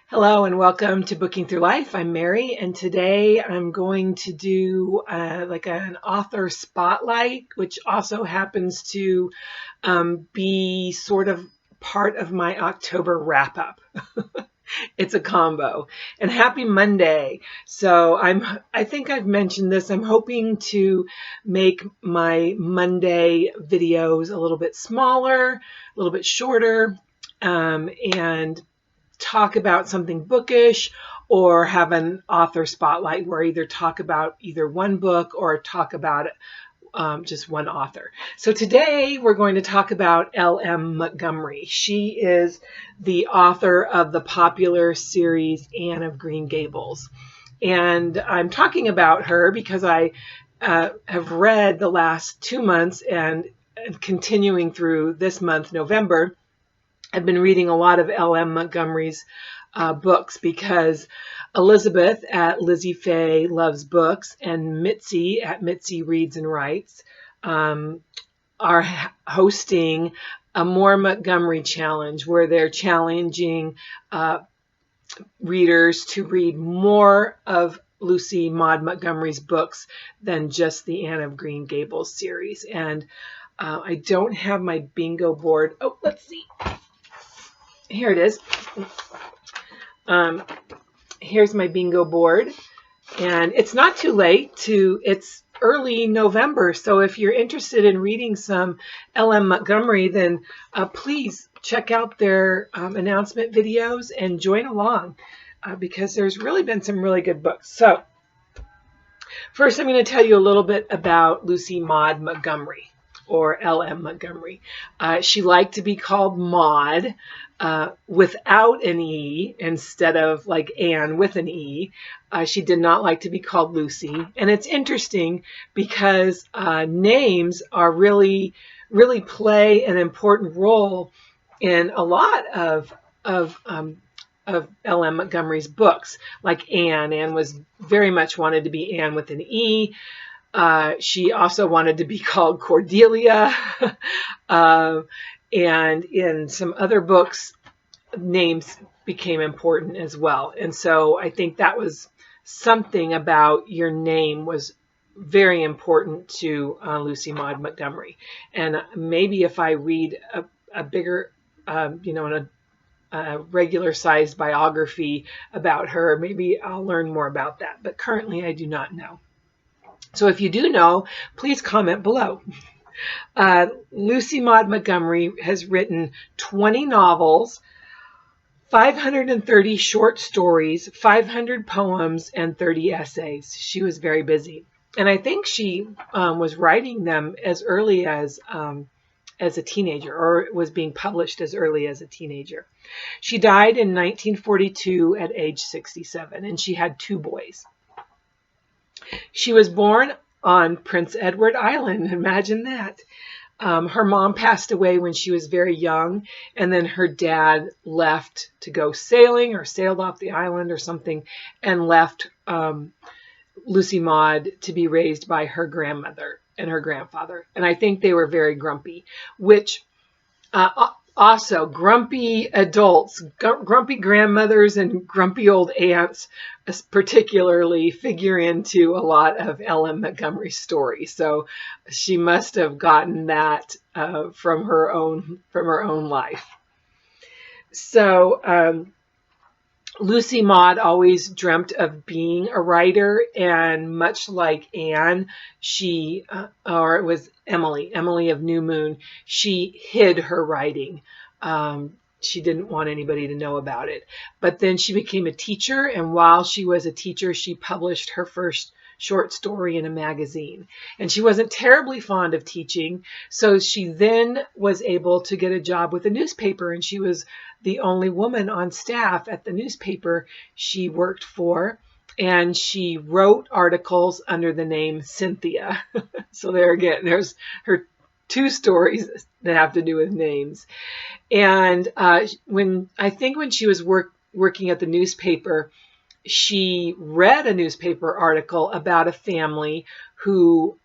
Hello and welcome to Booking Through Life. I'm Mary, and today I'm going to do like an author spotlight, which also happens to be sort of part of my October wrap-up. It's a combo. And happy Monday. So I think I've mentioned this. I'm hoping to make my Monday videos a little bit smaller, a little bit shorter, and talk about something bookish or have an author spotlight where I either talk about either one book or talk about just one author. So today we're going to talk about L.M. Montgomery. She is the author of the popular series Anne of Green Gables. And I'm talking about her because I have read the last 2 months and continuing through this month, November, I've been reading a lot of L.M. Montgomery's books because Elizabeth at lizziefayelovesbooks and Mitzi at mitzireadsandwrites are hosting a More Montgomery challenge where they're challenging readers to read more of Lucy Maud Montgomery's books than just the Anne of Green Gables series. And I don't have my bingo board. Oh, let's see. Here it is. Here's my bingo board, and it's not too late it's early November. So if you're interested in reading some L.M. Montgomery, then please check out their announcement videos and join along because there's really been some really good books. So first, I'm going to tell you a little bit about Lucy Maud Montgomery, or L.M. Montgomery. She liked to be called Maud without an E instead of like Anne with an E. She did not like to be called Lucy. And it's interesting because names are really play an important role in a lot of L.M. Montgomery's books. Like Anne. Anne was very much wanted to be Anne with an E. She also wanted to be called Cordelia. And in some other books, names became important as well. And so I think that was something about your name was very important to Lucy Maud Montgomery. And maybe if I read a bigger, in a regular sized biography about her, maybe I'll learn more about that. But currently I do not know. So if you do know, please comment below. Lucy Maud Montgomery has written 20 novels, 530 short stories, 500 poems, and 30 essays. She was very busy. And I think she was writing them as early as a teenager, or was being published as early as a teenager. She died in 1942 at age 67, and she had 2 boys. She was born on Prince Edward Island. Imagine that. Her mom passed away when she was very young, and then her dad left to go sailing or sailed off the island or something and left Lucy Maud to be raised by her grandmother and her grandfather. And I think they were very grumpy, which also grumpy adults, grumpy grandmothers and grumpy old aunts particularly figure into a lot of L.M. Montgomery's stories. So she must have gotten that from her own life. So Lucy Maud always dreamt of being a writer, and much like Anne, or it was Emily of New Moon, she hid her writing. She didn't want anybody to know about it. But then she became a teacher, and while she was a teacher, she published her first short story in a magazine. And she wasn't terribly fond of teaching, so she then was able to get a job with a newspaper, and she was the only woman on staff at the newspaper she worked for. And she wrote articles under the name Cynthia. So there again, there's her 2 stories that have to do with names. And when she was working at the newspaper, she read a newspaper article about a family who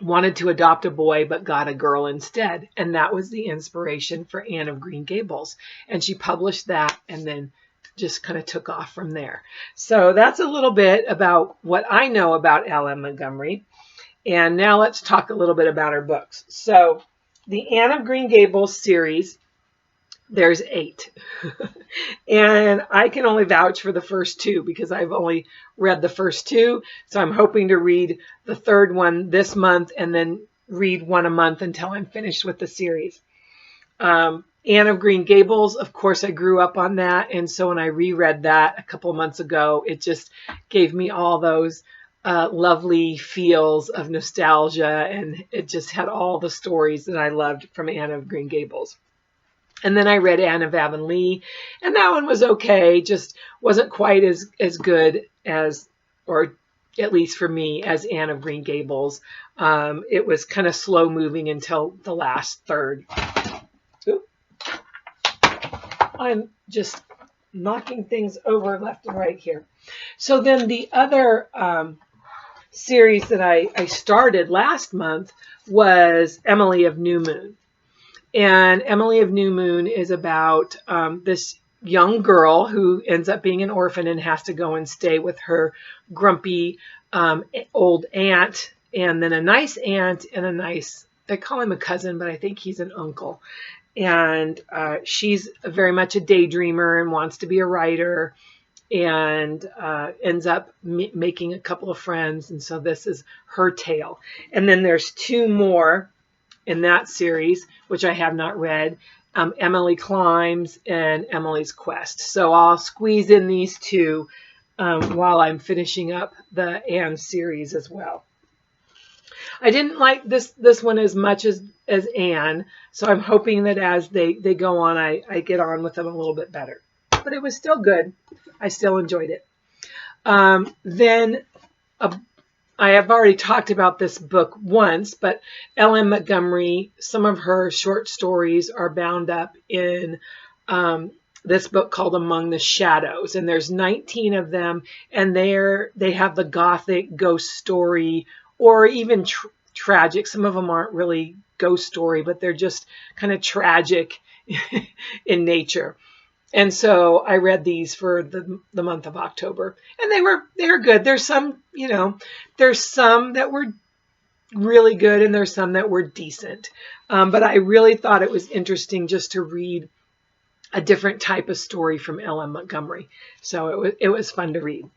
wanted to adopt a boy but got a girl instead. And that was the inspiration for Anne of Green Gables. And she published that and then just kind of took off from there. So that's a little bit about what I know about L.M. Montgomery. And now let's talk a little bit about her books. So the Anne of Green Gables series, there's 8. And I can only vouch for the first 2 because I've only read the first 2. So I'm hoping to read the 3rd one this month and then read one a month until I'm finished with the series. Anne of Green Gables, of course, I grew up on that. And so when I reread that a couple months ago, it just gave me all those lovely feels of nostalgia. And it just had all the stories that I loved from Anne of Green Gables. And then I read Anne of Avonlea, and that one was okay, just wasn't quite as good as, or at least for me, as Anne of Green Gables. It was kind of slow moving until the last third. Ooh. I'm just knocking things over left and right here. So then the other series that I started last month was Emily of New Moon. And Emily of New Moon is about this young girl who ends up being an orphan and has to go and stay with her grumpy old aunt, and then a nice aunt and a nice, they call him a cousin, but I think he's an uncle. And she's very much a daydreamer and wants to be a writer, and ends up making a couple of friends. And so this is her tale. And then there's 2 more in that series, which I have not read, Emily Climbs and Emily's Quest. So I'll squeeze in these 2 while I'm finishing up the Anne series as well. I didn't like this one as much as Anne, so I'm hoping that as they go on, I get on with them a little bit better. But it was still good. I still enjoyed it. Then I have already talked about this book once, but L.M. Montgomery, some of her short stories are bound up in this book called Among the Shadows. And there's 19 of them, and they have the gothic ghost story or even tragic. Some of them aren't really ghost story, but they're just kind of tragic in nature. And so I read these for the month of October, and they were good. There's some, there's some that were really good, and there's some that were decent. But I really thought it was interesting just to read a different type of story from L.M. Montgomery. So it was fun to read.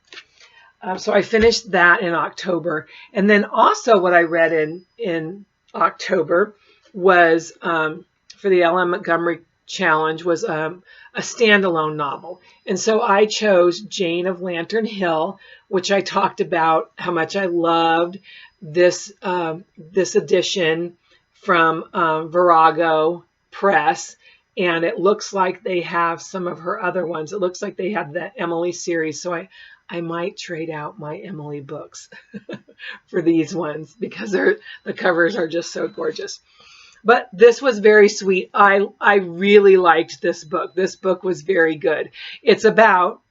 So I finished that in October, and then also what I read in October was for the L.M. Montgomery Challenge was a standalone novel. And so I chose Jane of Lantern Hill, which I talked about how much I loved this edition from Virago Press. And it looks like they have some of her other ones. It looks like they have the Emily series. So I might trade out my Emily books for these ones because the covers are just so gorgeous. But this was very sweet. I really liked this book. This book was very good. It's about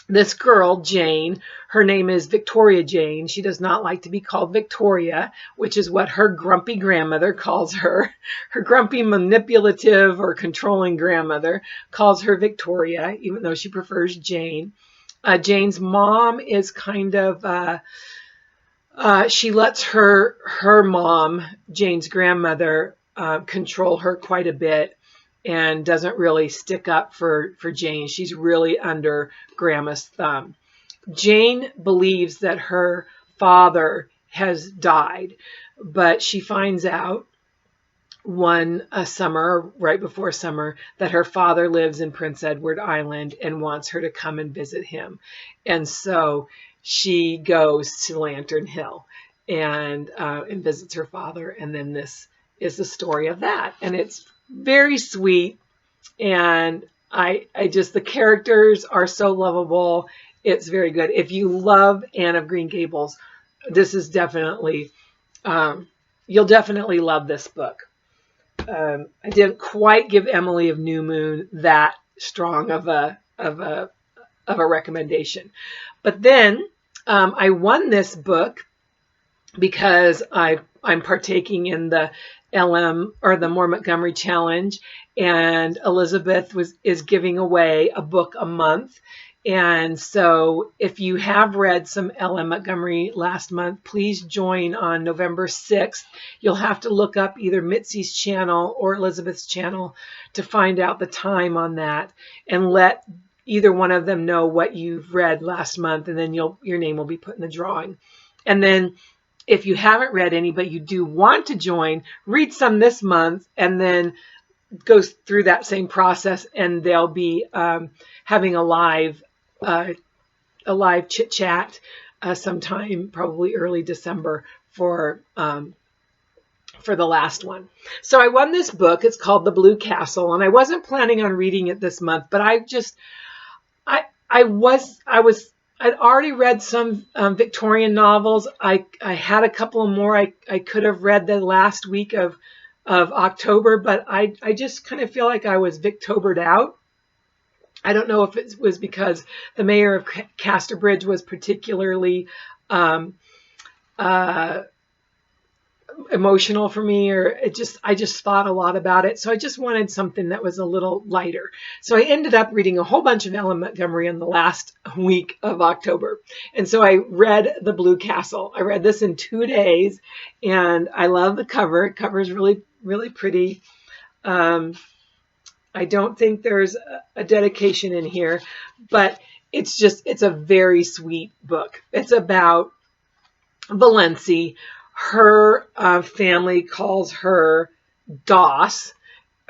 this girl, Jane. Her name is Victoria Jane. She does not like to be called Victoria, which is what her grumpy grandmother calls her. Her grumpy, manipulative, or controlling grandmother calls her Victoria, even though she prefers Jane. Jane's mom is kind of... she lets her mom, Jane's grandmother, control her quite a bit and doesn't really stick up for Jane. She's really under Grandma's thumb. Jane believes that her father has died, but she finds out one summer, right before summer, that her father lives in Prince Edward Island and wants her to come and visit him. And so she goes to Lantern Hill and visits her father. And then this is the story of that. And it's very sweet. And I just, the characters are so lovable. It's very good. If you love Anne of Green Gables, this is definitely, you'll definitely love this book. I didn't quite give Emily of New Moon that strong of a recommendation. But then I won this book because I'm partaking in the LM, or the More Montgomery Challenge, and Elizabeth is giving away a book a month. And so if you have read some LM Montgomery last month, please join on November 6th. You'll have to look up either Mitzi's channel or Elizabeth's channel to find out the time on that, and let either one of them know what you've read last month, and then your name will be put in the drawing. And then if you haven't read any, but you do want to join, read some this month, and then go through that same process, and they'll be having a live chit chat sometime probably early December for the last one. So I won this book. It's called The Blue Castle, and I wasn't planning on reading it this month, but I'd already read some Victorian novels. I had a couple more I could have read the last week of October, but I just kind of feel like I was Victobered out. I don't know if it was because the mayor of Casterbridge was particularly emotional for me, or I just thought a lot about it. So I just wanted something that was a little lighter. So I ended up reading a whole bunch of Ellen Montgomery in the last week of October. And so I read The Blue Castle. I read this in 2 days, and I love the cover. The cover is really, really pretty. I don't think there's a dedication in here, but it's a very sweet book. It's about Valency. Her family calls her Doss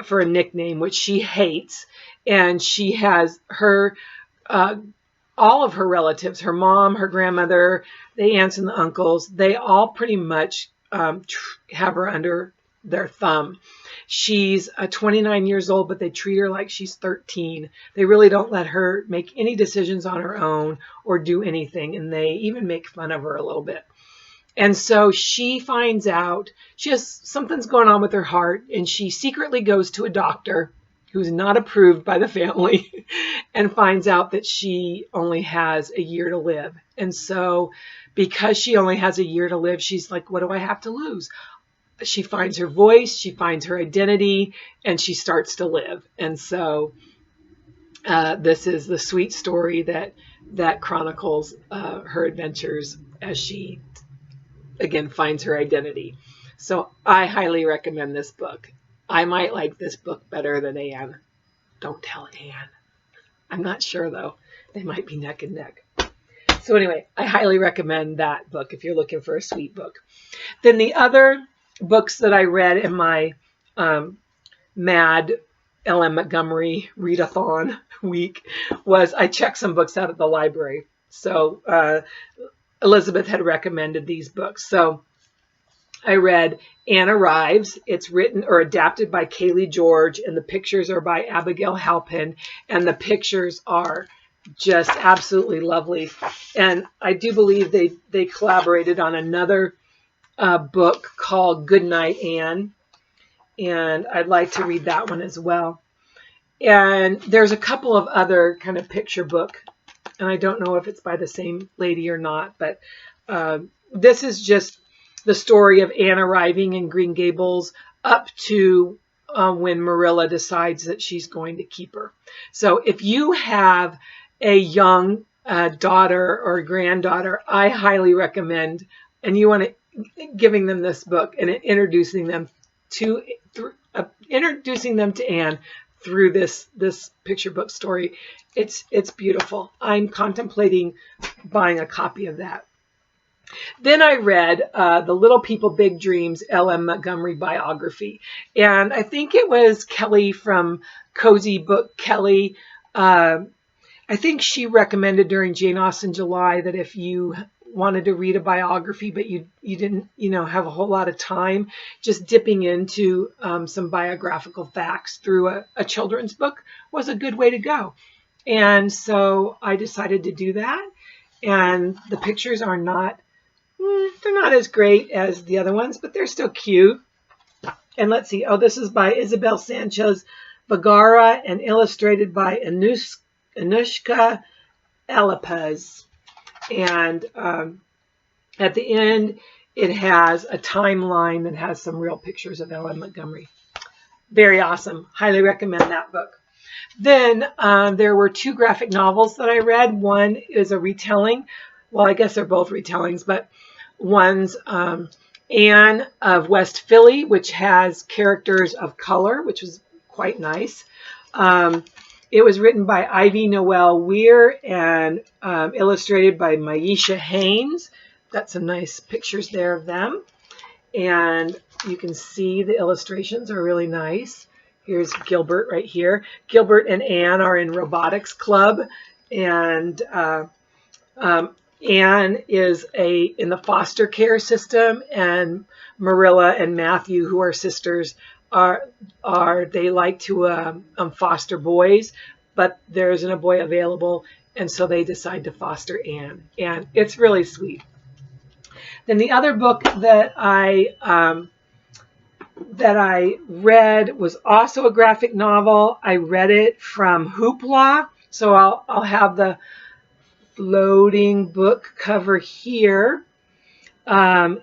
for a nickname, which she hates. And she has all of her relatives, her mom, her grandmother, the aunts and the uncles, they all pretty much have her under their thumb. She's 29 years old, but they treat her like she's 13. They really don't let her make any decisions on her own or do anything. And they even make fun of her a little bit. And so she finds out something's going on with her heart, and she secretly goes to a doctor who's not approved by the family and finds out that she only has a year to live. And so because she only has a year to live, she's like, what do I have to lose? She finds her voice, she finds her identity, and she starts to live. And so this is the sweet story that chronicles her adventures as she again finds her identity. So I highly recommend this book. I might like this book better than Anne. Don't tell Anne. I'm not sure though. They might be neck and neck. So anyway, I highly recommend that book if you're looking for a sweet book. Then the other books that I read in my mad L.M. Montgomery readathon week was I checked some books out at the library. So Elizabeth had recommended these books. So I read Anne Arrives. It's written or adapted by Kaylee George, and the pictures are by Abigail Halpin, and the pictures are just absolutely lovely. And I do believe they collaborated on another book called Goodnight Anne, and I'd like to read that one as well. And there's a couple of other kind of picture book, and I don't know if it's by the same lady or not, but this is just the story of Anne arriving in Green Gables up to when Marilla decides that she's going to keep her. So if you have a young daughter or granddaughter, I highly recommend, and you want to giving them this book and introducing them to Anne through this picture book story. It's beautiful. I'm contemplating buying a copy of that. Then I read The Little People, Big Dreams, L.M. Montgomery biography. And I think it was Kelly from CozyReaderKelly. I think she recommended during Jane Austen July that if you wanted to read a biography, but you didn't, have a whole lot of time, just dipping into some biographical facts through a children's book was a good way to go. And so I decided to do that. And the pictures are they're not as great as the other ones, but they're still cute. And let's see. Oh, this is by Isabel Sanchez Vergara and illustrated by Anushka Alapaz. And at the end, it has a timeline that has some real pictures of L.M. Montgomery. Very awesome. Highly recommend that book. Then there were 2 graphic novels that I read. One is a retelling. Well, I guess they're both retellings, but one's Anne of West Philly, which has characters of color, which was quite nice. It was written by Noelle Weir and illustrated by Maisha Haynes. Got some nice pictures there of them. And you can see the illustrations are really nice. Here's Gilbert right here. Gilbert and Anne are in robotics club, and Anne is in the foster care system, and Marilla and Matthew, who are sisters, they like to foster boys, but there isn't a boy available, and so they decide to foster Anne, and it's really sweet. Then the other book that I read was also a graphic novel. I read it from Hoopla, so I'll have the floating book cover here, and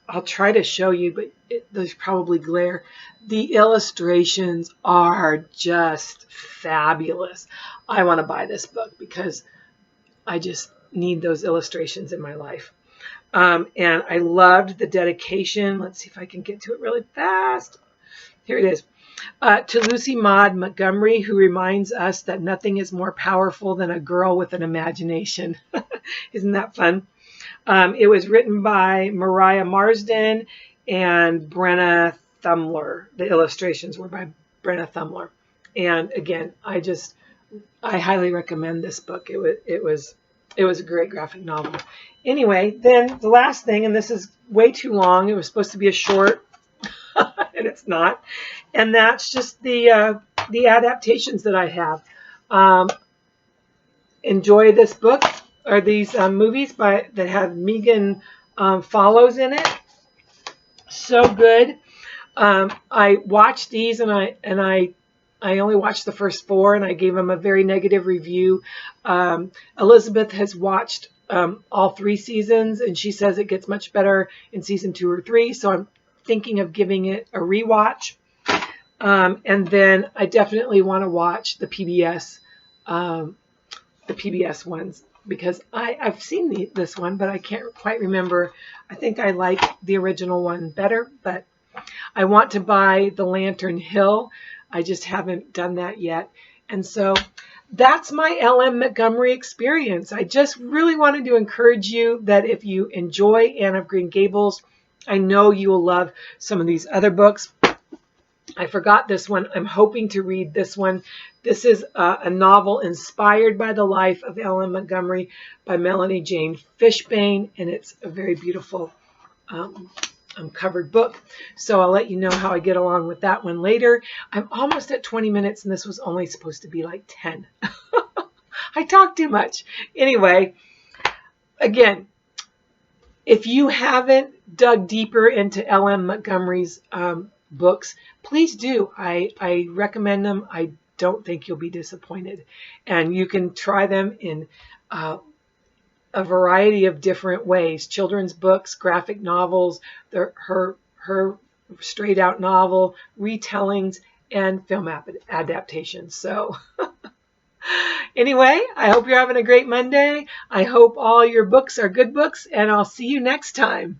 I'll try to show you, but there's probably glare. The illustrations are just fabulous. I want to buy this book because I just need those illustrations in my life. And I loved the dedication. Let's see if I can get to it really fast. Here it is. To Lucy Maud Montgomery, who reminds us that nothing is more powerful than a girl with an imagination. Isn't that fun? It was written by Mariah Marsden and Brenna Thumler. The illustrations were by Brenna Thumler. And again, I highly recommend this book. It was a great graphic novel. Anyway, then the last thing, and this is way too long. It was supposed to be a short, and it's not. And that's just the adaptations that I have. Enjoy this book, or these movies that have Megan Follows in it. So good. I watched these, and I only watched the first 4, and I gave them a very negative review. Elizabeth has watched all 3 seasons, and she says it gets much better in season 2 or 3. So I'm thinking of giving it a rewatch. And then I definitely want to watch the PBS ones, because I've seen this one, but I can't quite remember. I think I like the original one better, but I want to buy The Lantern Hill. I just haven't done that yet. And so that's my L.M. Montgomery experience. I just really wanted to encourage you that if you enjoy Anne of Green Gables, I know you will love some of these other books. I forgot this one. I'm hoping to read this one. This is a novel inspired by the life of L.M. Montgomery by Melanie Jane Fishbane, and it's a very beautiful covered book. So I'll let you know how I get along with that one later. I'm almost at 20 minutes, and this was only supposed to be like 10. I talk too much. Anyway, again, if you haven't dug deeper into L.M. Montgomery's books, please do. I recommend them. I don't think you'll be disappointed. And you can try them in a variety of different ways. Children's books, graphic novels, her straight out novel, retellings, and film adaptations. So anyway, I hope you're having a great Monday. I hope all your books are good books, and I'll see you next time.